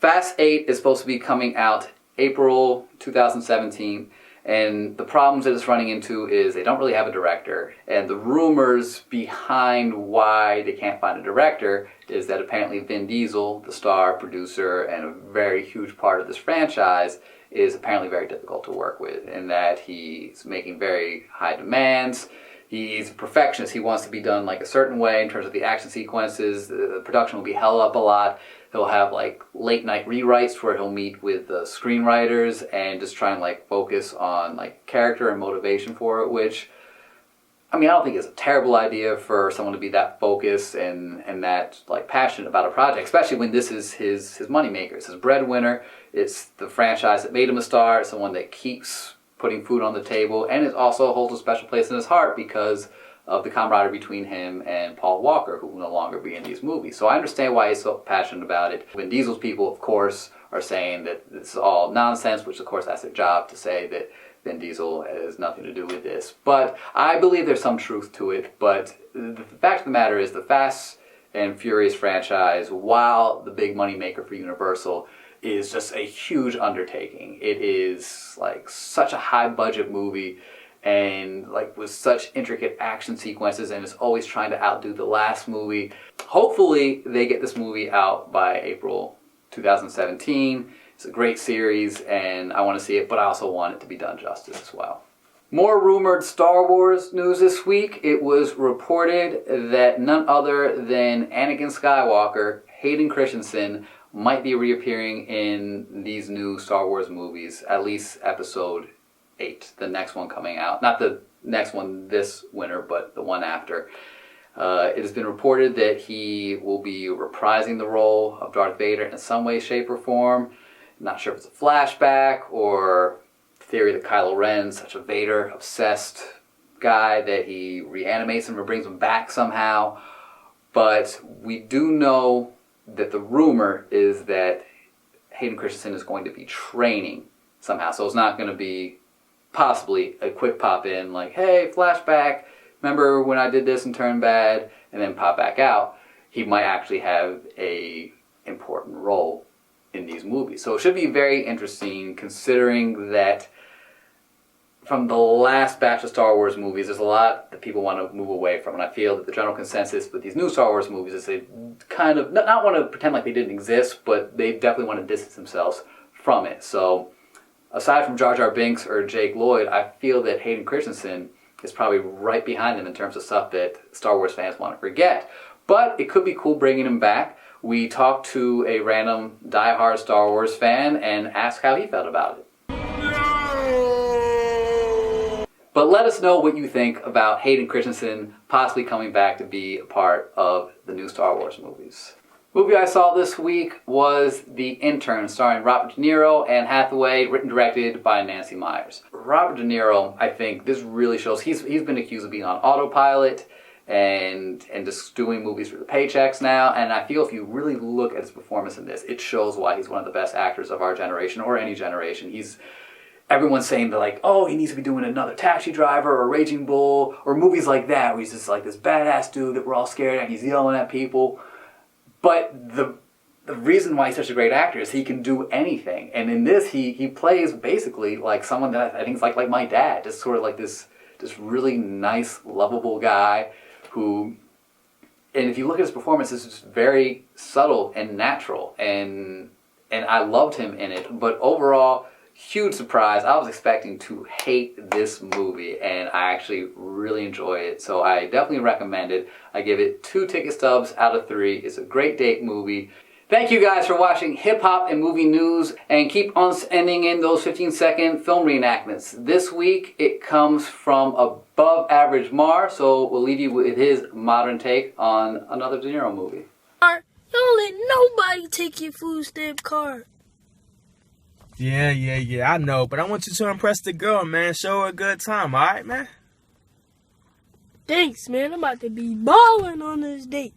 Fast 8 is supposed to be coming out April 2017, and the problems that it's running into is they don't really have a director, and the rumors behind why they can't find a director is that apparently Vin Diesel, the star, producer, and a very huge part of this franchise, is apparently very difficult to work with, and that he's making very high demands. He's a perfectionist. He wants to be done like a certain way in terms of the action sequences. The production will be held up a lot. He'll have like late night rewrites where he'll meet with screenwriters and just try and like focus on like character and motivation for it, which, I mean, I don't think it's a terrible idea for someone to be that focused and that like passionate about a project, especially when this is his moneymaker. It's his breadwinner. It's the franchise that made him a star. It's the one that keeps putting food on the table, and it also holds a special place in his heart because of the camaraderie between him and Paul Walker, who will no longer be in these movies. So I understand why he's so passionate about it. Vin Diesel's people, of course, are saying that this is all nonsense, which of course that's their job to say that Vin Diesel has nothing to do with this. But I believe there's some truth to it. But the fact of the matter is the Fast and Furious franchise, while the big money maker for Universal, is just a huge undertaking. It is like such a high budget movie, and like with such intricate action sequences, and it's always trying to outdo the last movie. Hopefully they get this movie out by April 2017. It's a great series and I want to see it, but I also want it to be done justice as well. More rumored Star Wars news this week. It was reported that none other than Anakin Skywalker, Hayden Christensen, might be reappearing in these new Star Wars movies, at least episode 8, the next one coming out. Not the next one this winter, but the one after. It has been reported that he will be reprising the role of Darth Vader in some way, shape, or form. I'm not sure if it's a flashback or the theory that Kylo Ren's such a Vader-obsessed guy that he reanimates him or brings him back somehow. But we do know that the rumor is that Hayden Christensen is going to be training somehow. So it's not going to be possibly a quick pop in like, hey, flashback, remember when I did this and turned bad, and then pop back out. He might actually have a important role in these movies. So it should be very interesting considering that from the last batch of Star Wars movies, there's a lot that people want to move away from, and I feel that the general consensus with these new Star Wars movies is they kind of not want to pretend like they didn't exist, but they definitely want to distance themselves from it. So aside from Jar Jar Binks or Jake Lloyd, I feel that Hayden Christensen is probably right behind them in terms of stuff that Star Wars fans want to forget. But it could be cool bringing him back. We talked to a random diehard Star Wars fan and asked how he felt about it. But let us know what you think about Hayden Christensen possibly coming back to be a part of the new Star Wars movies. The movie I saw this week was The Intern, starring Robert De Niro, Anne Hathaway, written and directed by Nancy Meyers. Robert De Niro, I think this really shows, he's been accused of being on autopilot and just doing movies for the paychecks now, and I feel if you really look at his performance in this, it shows why he's one of the best actors of our generation, or any generation. Everyone's saying that like, oh, he needs to be doing another Taxi Driver or Raging Bull or movies like that where he's just like this badass dude that we're all scared at, he's yelling at people. But the reason why he's such a great actor is he can do anything. And in this, he plays basically like someone that I think is like my dad. Just sort of like this really nice, lovable guy who, and if you look at his performance, it's just very subtle and natural. And I loved him in it. But overall, huge surprise. I was expecting to hate this movie, and I actually really enjoy it. So I definitely recommend it. I give it 2 ticket stubs out of 3. It's a great date movie. Thank you guys for watching Hip Hop and Movie News, and keep on sending in those 15-second film reenactments. This week it comes from Above Average Mar, so we'll leave you with his modern take on another De Niro movie. Don't let nobody take your food stamp card. Yeah, I know, but I want you to impress the girl, man. Show her a good time, alright, man? Thanks, man. I'm about to be balling on this date.